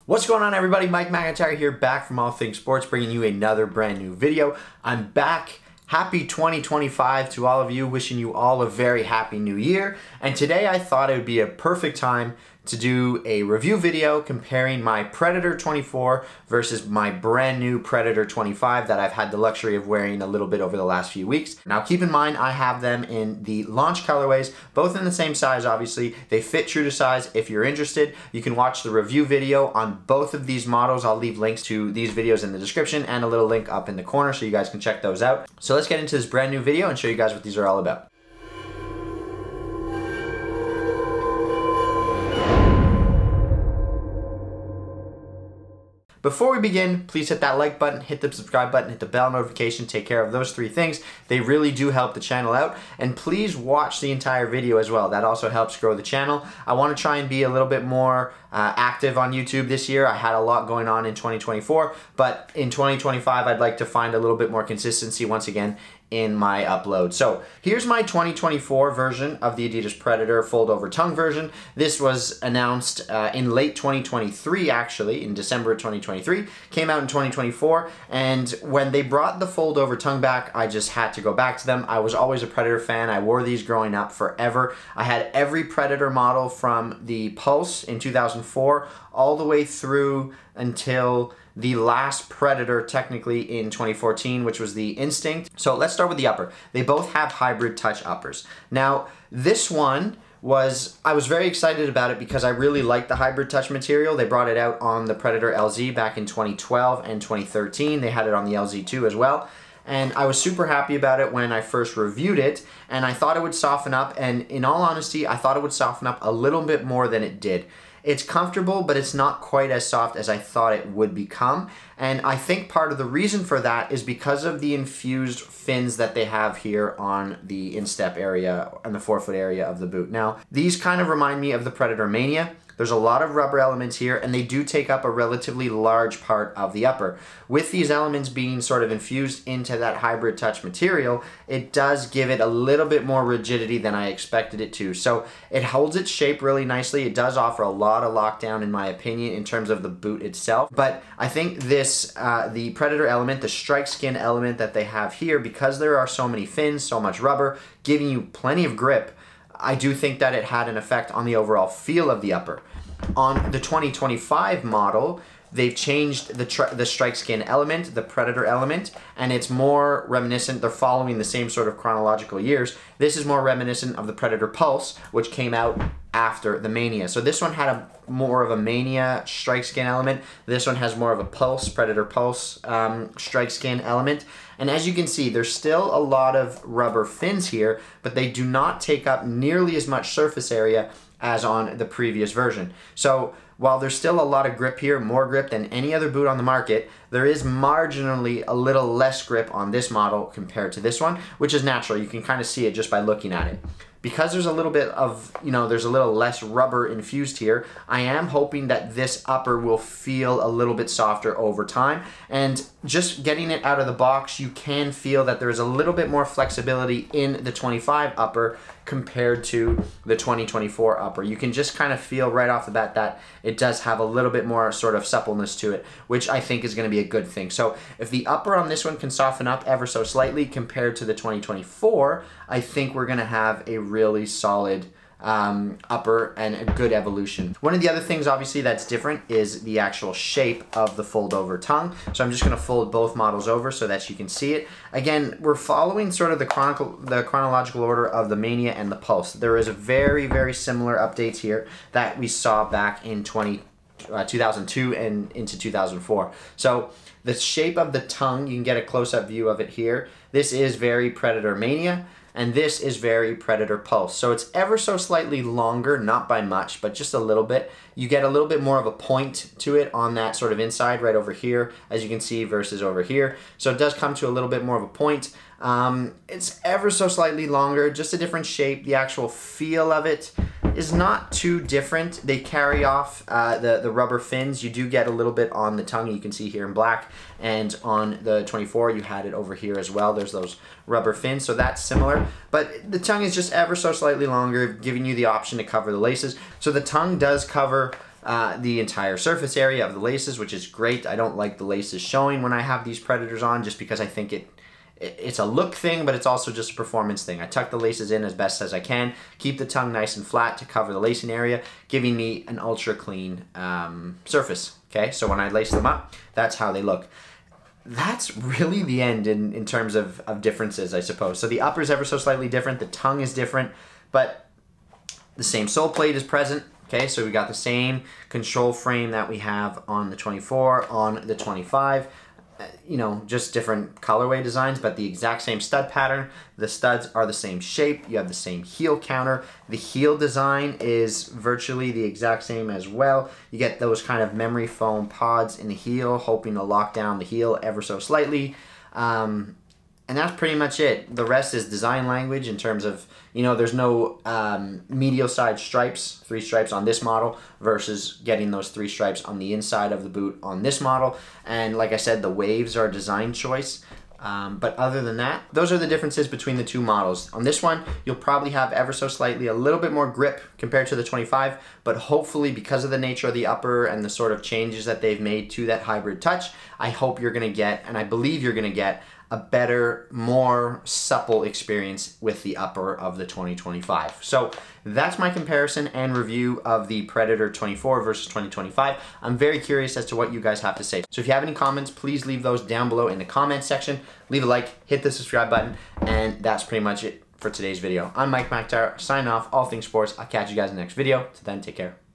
What's going on, everybody? Mike McIntyre here, back from All Things Sports, bringing you another brand new video. I'm back. Happy 2025 to all of you, wishing you all a very happy new year. And today I thought it would be a perfect time to do a review video comparing my Predator 24 versus my brand new Predator 25 that I've had the luxury of wearing a little bit over the last few weeks. Now keep in mind, I have them in the launch colorways, both in the same size obviously. They fit true to size. If you're interested, you can watch the review video on both of these models. I'll leave links to these videos in the description and a little link up in the corner so you guys can check those out. So let's get into this brand new video and show you guys what these are all about. Before we begin, please hit that like button, hit the subscribe button, hit the bell notification, take care of those three things. They really do help the channel out. And please watch the entire video as well. That also helps grow the channel. I want to try and be a little bit more active on YouTube this year. I had a lot going on in 2024, but in 2025, I'd like to find a little bit more consistency once again in my upload. So here's my 2024 version of the Adidas Predator fold over tongue version. This was announced in late 2023, actually, in December of 2023. Came out in 2024, and when they brought the fold over tongue back, I just had to go back to them. I was always a Predator fan. I wore these growing up forever. I had every Predator model from the Pulse in 2004 all the way through until the last Predator technically in 2014, which was the Instinct. So let's start with the upper. They both have hybrid touch uppers. Now, this one I was very excited about it because I really liked the hybrid touch material. They brought it out on the Predator LZ back in 2012 and 2013. They had it on the LZ2 as well. And I was super happy about it when I first reviewed it, and I thought it would soften up, and in all honesty, I thought it would soften up a little bit more than it did. It's comfortable, but it's not quite as soft as I thought it would become. And I think part of the reason for that is because of the infused fins that they have here on the instep area and the forefoot area of the boot. Now, these kind of remind me of the Predator Mania. There's a lot of rubber elements here, and they do take up a relatively large part of the upper. With these elements being sort of infused into that hybrid touch material, it does give it a little bit more rigidity than I expected it to. So it holds its shape really nicely. It does offer a lot of lockdown, in my opinion, in terms of the boot itself. But I think this, the Predator element, the strike skin element that they have here, because there are so many fins, so much rubber, giving you plenty of grip, I do think that it had an effect on the overall feel of the upper. On the 2025 model, they've changed the strike skin element, the Predator element, and it's more reminiscent. They're following the same sort of chronological years. This is more reminiscent of the Predator Pulse, which came out after the Mania. So this one had more of a Mania strike skin element. This one has more of a Pulse, Predator Pulse strike skin element. And as you can see, there's still a lot of rubber fins here, but they do not take up nearly as much surface area as on the previous version. So while there's still a lot of grip here, more grip than any other boot on the market, there is marginally a little less grip on this model compared to this one, which is natural. You can kind of see it just by looking at it. Because there's a little bit of, there's a little less rubber infused here, I am hoping that this upper will feel a little bit softer over time. And just getting it out of the box, you can feel that there's a little bit more flexibility in the 25 upper compared to the 2024 upper. You can just kind of feel right off the bat that it does have a little bit more sort of suppleness to it, which I think is going to be a good thing. So if the upper on this one can soften up ever so slightly compared to the 2024, I think we're going to have a really solid upper and a good evolution. One of the other things obviously that's different is the actual shape of the fold over tongue. So I'm just going to fold both models over so that you can see it. Again, we're following sort of the chronological order of the Mania and the Pulse. There is a very, very similar updates here that we saw back in 2002 and into 2004. So the shape of the tongue, you can get a close-up view of it here. This is very Predator Mania, and this is very Predator Pulse. So it's ever so slightly longer, not by much, but just a little bit. You get a little bit more of a point to it on that sort of inside right over here, as you can see, versus over here. So it does come to a little bit more of a point. It's ever so slightly longer, just a different shape. The actual feel of it is not too different. They carry off the rubber fins. You do get a little bit on the tongue, you can see here in black, and on the 24 you had it over here as well. There's those rubber fins, so that's similar, but the tongue is just ever so slightly longer, giving you the option to cover the laces. So the tongue does cover the entire surface area of the laces, which is great. I don't like the laces showing when I have these Predators on, just because I think it's a look thing, but it's also just a performance thing. I tuck the laces in as best as I can, keep the tongue nice and flat to cover the lacing area, giving me an ultra clean surface. Okay, so when I lace them up, that's how they look. That's really the end in terms of differences, I suppose. So the upper is ever so slightly different, the tongue is different, but the same sole plate is present. Okay, so we got the same control frame that we have on the 24, on the 25. You know, just different colorway designs, but the exact same stud pattern. The studs are the same shape. You have the same heel counter. The heel design is virtually the exact same as well. You get those kind of memory foam pods in the heel, hoping to lock down the heel ever so slightly. And that's pretty much it. The rest is design language in terms of, you know, there's no medial side stripes, 3 stripes on this model versus getting those 3 stripes on the inside of the boot on this model. And like I said, the waves are a design choice. But other than that, those are the differences between the 2 models. On this one, you'll probably have ever so slightly a little bit more grip compared to the 25, but hopefully because of the nature of the upper and the sort of changes that they've made to that hybrid touch, I hope you're gonna get, and I believe you're gonna get, a better, more supple experience with the upper of the 2025. So that's my comparison and review of the Predator 24 versus 2025. I'm very curious as to what you guys have to say. So if you have any comments, please leave those down below in the comments section. Leave a like, hit the subscribe button, and that's pretty much it for today's video. I'm Mike McIntyre, signing off, all things sports. I'll catch you guys in the next video. Till then, take care.